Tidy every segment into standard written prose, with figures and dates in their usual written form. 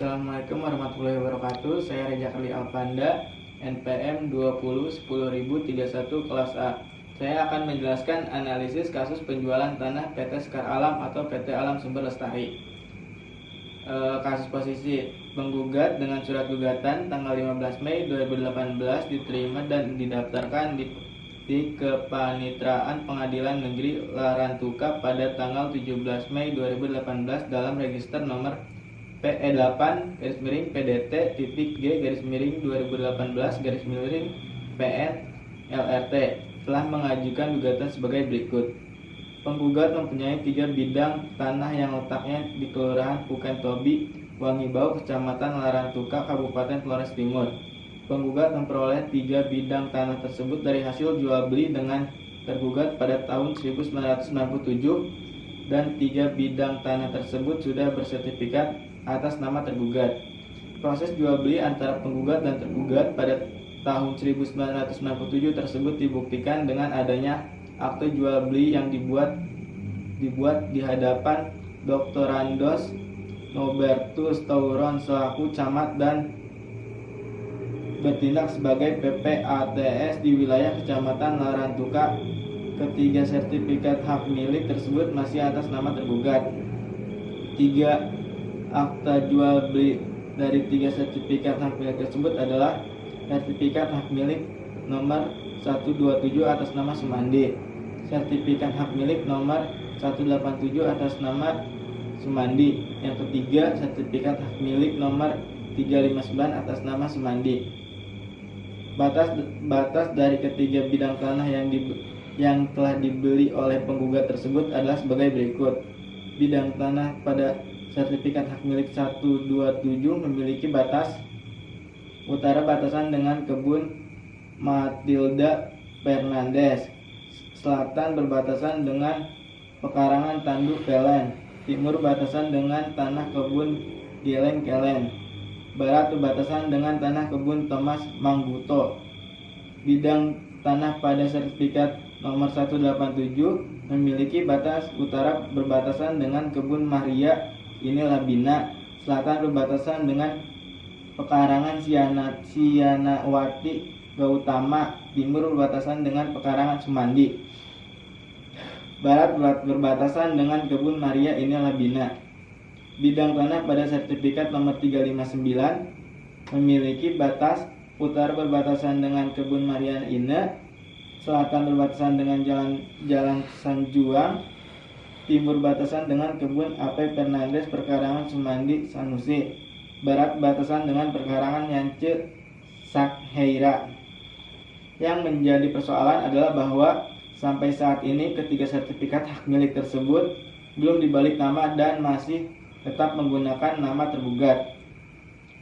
Assalamualaikum warahmatullahi wabarakatuh. Saya Reza Kali Alfanda, NPM 2010.031 kelas A. Saya akan menjelaskan analisis kasus penjualan tanah PT Sekar Alam atau PT Alam Sumber Lestari. Kasus posisi penggugat dengan surat gugatan tanggal 15 Mei 2018 diterima dan didaftarkan di Kepanitraan Pengadilan Negeri Larantuka pada tanggal 17 Mei 2018 dalam register nomor PE8-PDT.G-2018-PN LRT telah mengajukan gugatan sebagai berikut. Penggugat mempunyai 3 bidang tanah yang letaknya di Kelurahan Pukentobi, Wangibau, Kecamatan Larantuka, Kabupaten Flores Timur. Penggugat memperoleh 3 bidang tanah tersebut dari hasil jual beli dengan tergugat pada tahun 1997 dan 3 bidang tanah tersebut sudah bersertifikat atas nama tergugat. Proses jual beli antara penggugat dan tergugat pada tahun 1997 tersebut dibuktikan dengan adanya akte jual beli yang dibuat di hadapan Dr. Randos Nobertus Tauron selaku camat dan bertindak sebagai PPATS di wilayah Kecamatan Larantuka. Ketiga sertifikat hak milik tersebut masih atas nama tergugat. 3 akta jual beli dari 3 sertifikat hak milik tersebut adalah sertifikat hak milik nomor 127 atas nama Sumandi, sertifikat hak milik nomor 187 atas nama Sumandi. Yang ketiga, sertifikat hak milik nomor 359 atas nama Sumandi. Batas dari ketiga bidang tanah yang telah dibeli oleh penggugat tersebut adalah sebagai berikut. Bidang tanah pada sertifikat hak milik 127 memiliki batas utara batasan dengan kebun Matilda Fernandes, selatan berbatasan dengan pekarangan Tanduk Kelen, timur batasan dengan tanah kebun Geleng Kelen, barat berbatasan dengan tanah kebun Thomas Mangguto. Bidang tanah pada sertifikat nomor 187 memiliki batas utara berbatasan dengan kebun Maria Inilah Bina, selatan berbatasan dengan pekarangan Sianawati Gautama, timur berbatasan dengan pekarangan Sumandi, barat berbatasan dengan kebun Maria Inilah Bina. Bidang tanah pada sertifikat nomor 359 memiliki batas utara berbatasan dengan kebun Maria Ine, selatan berbatasan dengan Jalan Sanjuang, timur batasan dengan kebun AP Fernandes perkarangan Sumandi Sanusi, barat batasan dengan perkarangan Yance Sakheira. Yang menjadi persoalan adalah bahwa sampai saat ini ketiga sertifikat hak milik tersebut belum dibalik nama dan masih tetap menggunakan nama tergugat.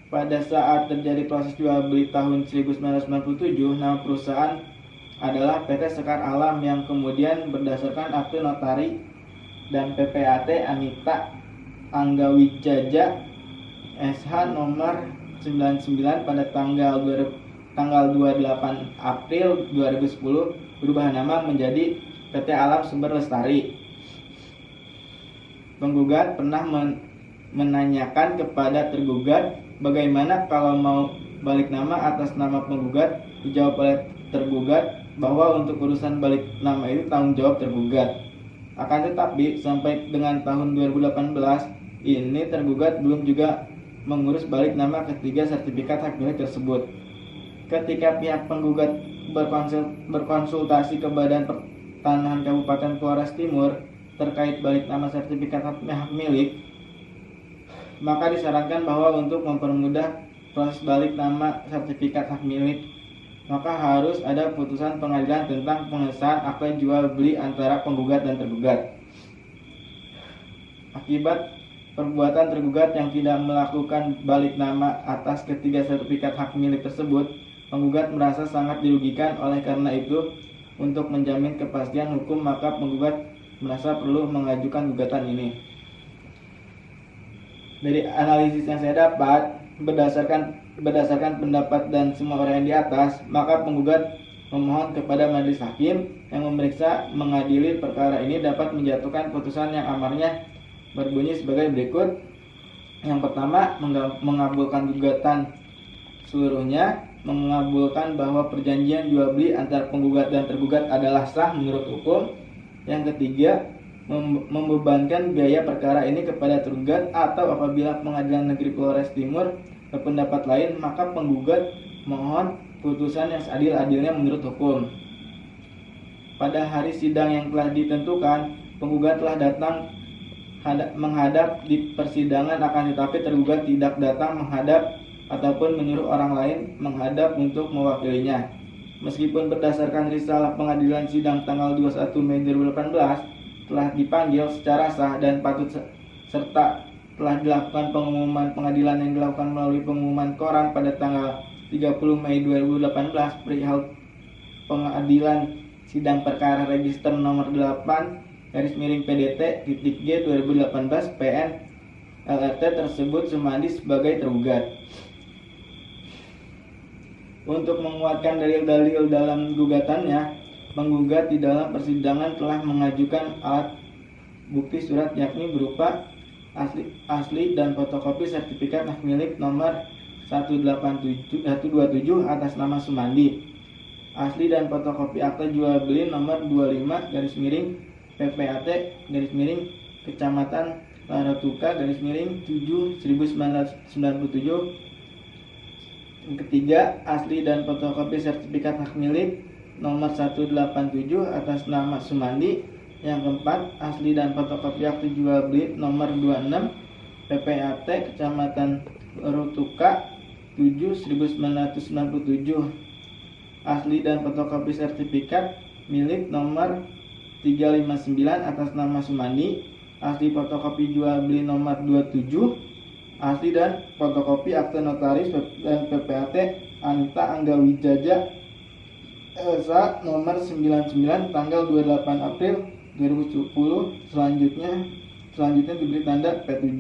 Pada saat terjadi proses jual beli tahun 1997, nama perusahaan adalah PT Sekar Alam yang kemudian berdasarkan akte notari dan PPAT Anita Anggawijaja SH nomor 99 pada tanggal 28 April 2010 berubah nama menjadi PT Alam Sumber Lestari. Penggugat pernah menanyakan kepada tergugat bagaimana kalau mau balik nama atas nama penggugat. Dijawab oleh tergugat bahwa untuk urusan balik nama itu tanggung jawab tergugat. Akan tetapi sampai dengan tahun 2018 ini tergugat belum juga mengurus balik nama ketiga sertifikat hak milik tersebut. Ketika pihak penggugat berkonsultasi ke Badan Pertanahan Kabupaten Flores Timur terkait balik nama sertifikat hak milik, maka disarankan bahwa untuk mempermudah proses balik nama sertifikat hak milik, maka harus ada putusan pengadilan tentang pengesahan akta jual beli antara penggugat dan tergugat. Akibat perbuatan tergugat yang tidak melakukan balik nama atas ketiga sertifikat hak milik tersebut, penggugat merasa sangat dirugikan. Oleh karena itu, untuk menjamin kepastian hukum, maka penggugat merasa perlu mengajukan gugatan ini. Dari analisis yang saya dapat, berdasarkan pendapat dan semua orang yang di atas, maka penggugat memohon kepada majelis hakim yang memeriksa mengadili perkara ini dapat menjatuhkan putusan yang amarnya berbunyi sebagai berikut. Yang pertama, mengabulkan gugatan seluruhnya, mengabulkan bahwa perjanjian jual beli antara penggugat dan tergugat adalah sah menurut hukum. Yang ketiga, membebankan biaya perkara ini kepada tergugat, atau apabila Pengadilan Negeri Flores Timur berpendapat lain, maka penggugat mohon putusan yang seadil-adilnya menurut hukum. Pada hari sidang yang telah ditentukan, penggugat telah datang menghadap di persidangan, akan tetapi tergugat tidak datang menghadap ataupun menyuruh orang lain menghadap untuk mewakilinya. Meskipun berdasarkan risalah pengadilan sidang tanggal 21 Mei 2018 telah dipanggil secara sah dan patut, serta telah dilakukan pengumuman pengadilan yang dilakukan melalui pengumuman koran pada tanggal 30 Mei 2018 perihal pengadilan sidang perkara register nomor 8 PDT-G 2018 PN LRT tersebut Sumandi sebagai tergugat. Untuk menguatkan dalil-dalil dalam gugatannya, penggugat di dalam persidangan telah mengajukan alat bukti surat, yakni berupa asli dan fotokopi sertifikat hak milik nomor 127 atas nama Sumandi, asli dan fotokopi akta jual beli nomor 25 PPAT Kecamatan Laratuka 7 1997. Yang ketiga, asli dan fotokopi sertifikat hak milik nomor 187 atas nama Sumandi. Yang keempat, asli dan fotokopi akta jual beli nomor 26 PPAT Kecamatan Laratuka 7 1997. Asli dan fotokopi sertifikat milik nomor 359 atas nama Sumandi, asli fotokopi jual beli nomor 27, asli dan fotokopi akte notaris dan PPAT Anita Anggawijaja Elsa nomor 99 tanggal 28 April 2010, selanjutnya diberi tanda P7.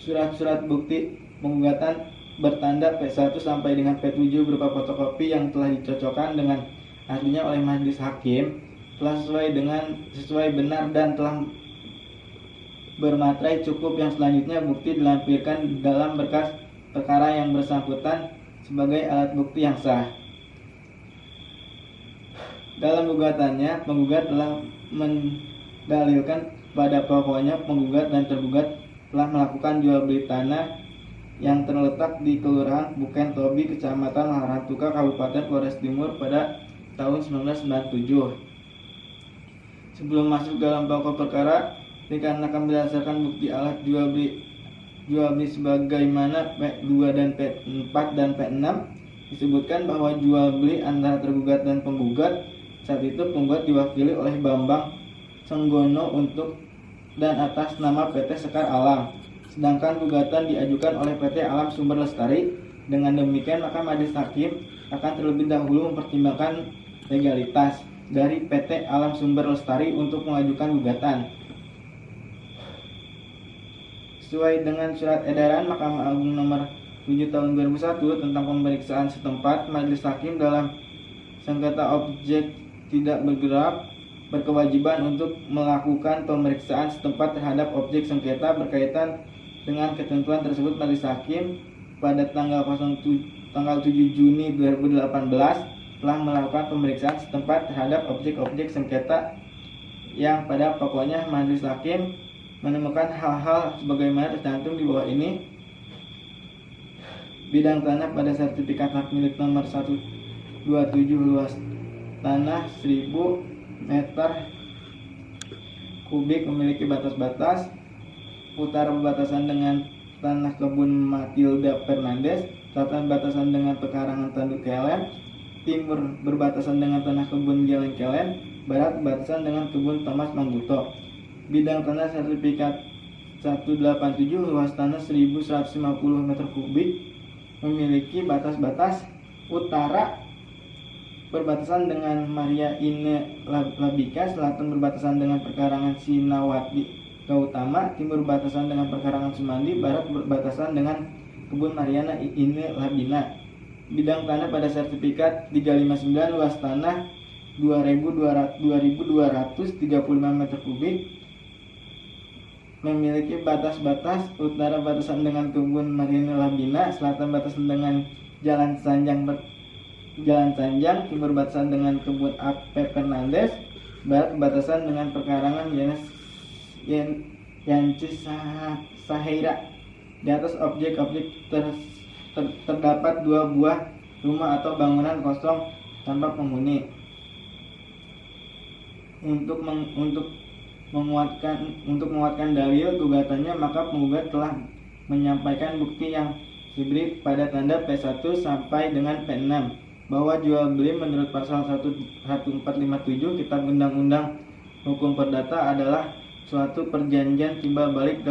Surat-surat bukti penggugatan bertanda P1 sampai dengan P7 berupa fotokopi yang telah dicocokkan dengan aslinya oleh majelis hakim telah sesuai benar dan telah bermaterai cukup. Yang selanjutnya, bukti dilampirkan dalam berkas perkara yang bersangkutan sebagai alat bukti yang sah. Dalam gugatannya, penggugat telah mendalilkan pada pokoknya penggugat dan tergugat telah melakukan jual beli tanah yang terletak di Kelurahan Buken Tobi, Kecamatan Laratuka, Kabupaten Flores Timur pada tahun 1997. Sebelum masuk dalam pokok perkara, dikarenakan berdasarkan bukti alat jual beli sebagaimana P2 dan P4 dan P6 disebutkan bahwa jual beli antara tergugat dan penggugat. Saat itu penggugat diwakili oleh Bambang Senggono untuk dan atas nama PT Sekar Alam, sedangkan gugatan diajukan oleh PT Alam Sumber Lestari. Dengan demikian, maka majelis hakim akan terlebih dahulu mempertimbangkan legalitas dari PT Alam Sumber Lestari untuk mengajukan gugatan. Sesuai dengan surat edaran Mahkamah Agung nomor 7 tahun 2001 tentang pemeriksaan setempat, majelis hakim dalam sengketa objek tidak berkewajiban untuk melakukan pemeriksaan setempat terhadap objek sengketa berkaitan dengan ketentuan tersebut. Majelis hakim pada tanggal 7 Juni 2018 telah melakukan pemeriksaan setempat terhadap objek-objek sengketa yang pada pokoknya majelis hakim menemukan hal-hal sebagaimana tercantum di bawah ini. Bidang tanah pada sertifikat hak milik nomor 127 luas tanah 1000 meter kubik memiliki batas-batas. Utara berbatasan dengan tanah kebun Matilda Fernandes, selatan berbatasan dengan pekarangan Tanduk Kelen, timur berbatasan dengan tanah kebun Geleng Kelen, barat berbatasan dengan kebun Thomas Mangguto. Bidang tanah sertifikat 187 luas tanah 1150 meter kubik memiliki batas-batas. Utara berbatasan dengan Maria Ine Labika, selatan berbatasan dengan perkarangan Sinawati Gautama, timur berbatasan dengan perkarangan Sumandi, barat berbatasan dengan kebun Mariana Ine Labina. Bidang tanah pada sertifikat 359 luas tanah 2235 meter kubik memiliki batas-batas: utara batasan dengan kebun Marino Labina, selatan batasan dengan Jalan Sanjang, timur batasan dengan kebun A.P. Fernandes, barat batasan dengan perkarangan Yanci Saheira. Di atas objek-objek terdapat 2 buah rumah atau bangunan kosong tanpa penghuni. Untuk menguatkan dalil gugatannya, maka penggugat telah menyampaikan bukti yang diberi pada tanda P1 sampai dengan P6 bahwa jual beli menurut pasal 1457 Kitab Undang-Undang Hukum Perdata adalah suatu perjanjian timbal balik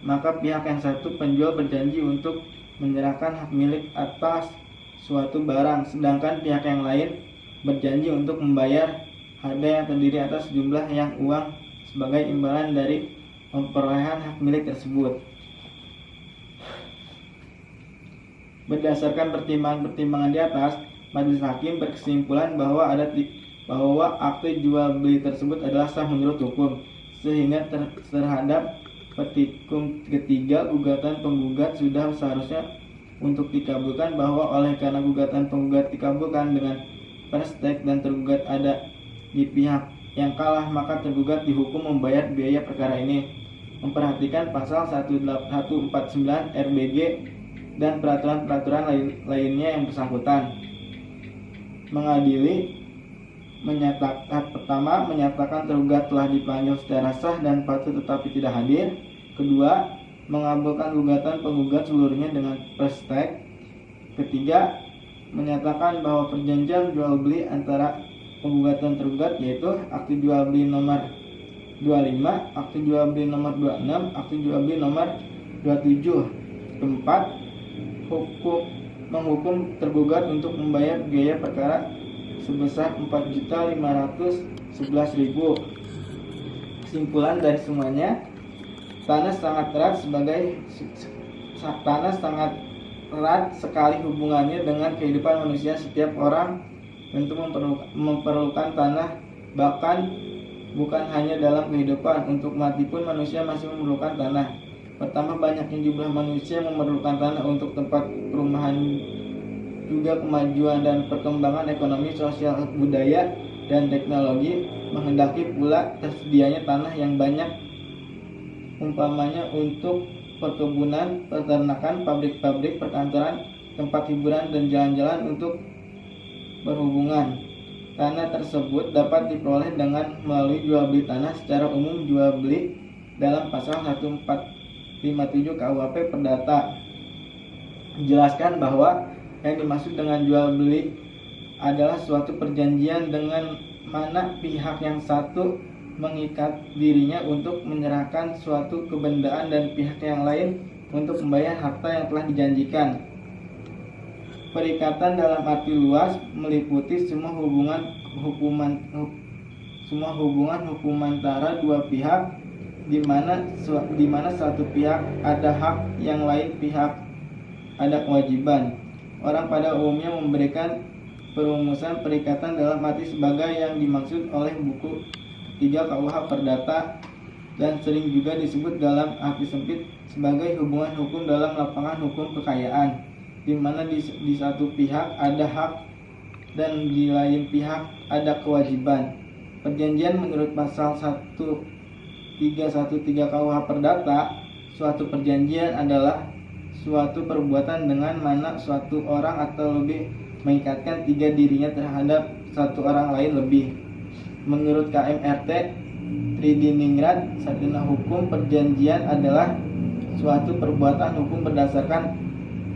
maka pihak yang satu, penjual, berjanji untuk menyerahkan hak milik atas suatu barang, sedangkan pihak yang lain berjanji untuk membayar harga yang terdiri atas jumlah yang uang sebagai imbalan dari perolehan hak milik tersebut. Berdasarkan pertimbangan di atas, majelis hakim berkesimpulan bahwa akte jual beli tersebut adalah sah menurut hukum, sehingga terhadap petitum ketiga gugatan penggugat sudah seharusnya untuk dikabulkan, bahwa oleh karena gugatan penggugat dikabulkan dengan perstek dan tergugat ada di pihak yang kalah, maka tergugat dihukum membayar biaya perkara ini. Memperhatikan pasal 149 RBG dan peraturan-peraturan lainnya yang bersangkutan. Mengadili menyatakan tergugat telah dipanggil secara sah dan patut tetapi tidak hadir. Kedua, mengabulkan gugatan penggugat seluruhnya dengan perstek. Ketiga, menyatakan bahwa perjanjian jual beli antara penggugatan tergugat, yaitu akte jual beli nomor 25, akte jual beli nomor 26, akte jual beli nomor 27. Keempat, menghukum tergugat untuk membayar biaya perkara sebesar 4.511.000. Kesimpulan dari semuanya, tanah sangat erat sekali hubungannya dengan kehidupan manusia. Setiap orang tentu memerlukan tanah, bahkan bukan hanya dalam kehidupan, untuk mati pun manusia masih memerlukan tanah. Pertama, banyaknya jumlah manusia yang memerlukan tanah untuk tempat perumahan, juga kemajuan dan perkembangan ekonomi, sosial, budaya, dan teknologi menghendaki pula tersedianya tanah yang banyak, umpamanya untuk perkebunan, peternakan, pabrik-pabrik, perkantoran, tempat hiburan, dan jalan-jalan untuk berhubungan. Tanah tersebut dapat diperoleh dengan melalui jual beli tanah secara umum, jual beli dalam pasal 1457 KUHP Perdata. Menjelaskan bahwa yang dimaksud dengan jual beli adalah suatu perjanjian dengan mana pihak yang satu mengikat dirinya untuk menyerahkan suatu kebendaan dan pihak yang lain untuk membayar harta yang telah dijanjikan. Perikatan dalam arti luas meliputi semua hubungan hukum antara dua pihak, di mana satu pihak ada hak, yang lain pihak ada kewajiban. Orang pada umumnya memberikan perumusan perikatan dalam arti sebagai yang dimaksud oleh buku 3 KUH Perdata, dan sering juga disebut dalam arti sempit sebagai hubungan hukum dalam lapangan hukum kekayaan, di mana di satu pihak ada hak dan di lain pihak ada kewajiban. Perjanjian menurut pasal 1313 KUH Perdata, suatu perjanjian adalah suatu perbuatan dengan mana suatu orang atau lebih mengikatkan tiga dirinya terhadap satu orang lain lebih. Menurut KMRT Tridiningrat, sarjana hukum, perjanjian adalah suatu perbuatan hukum berdasarkan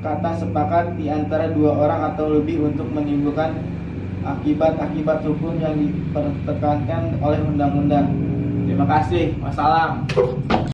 kata sepakat di antara dua orang atau lebih untuk menimbulkan akibat-akibat hukum yang dipertekankan oleh undang-undang. Terima kasih. Wassalam.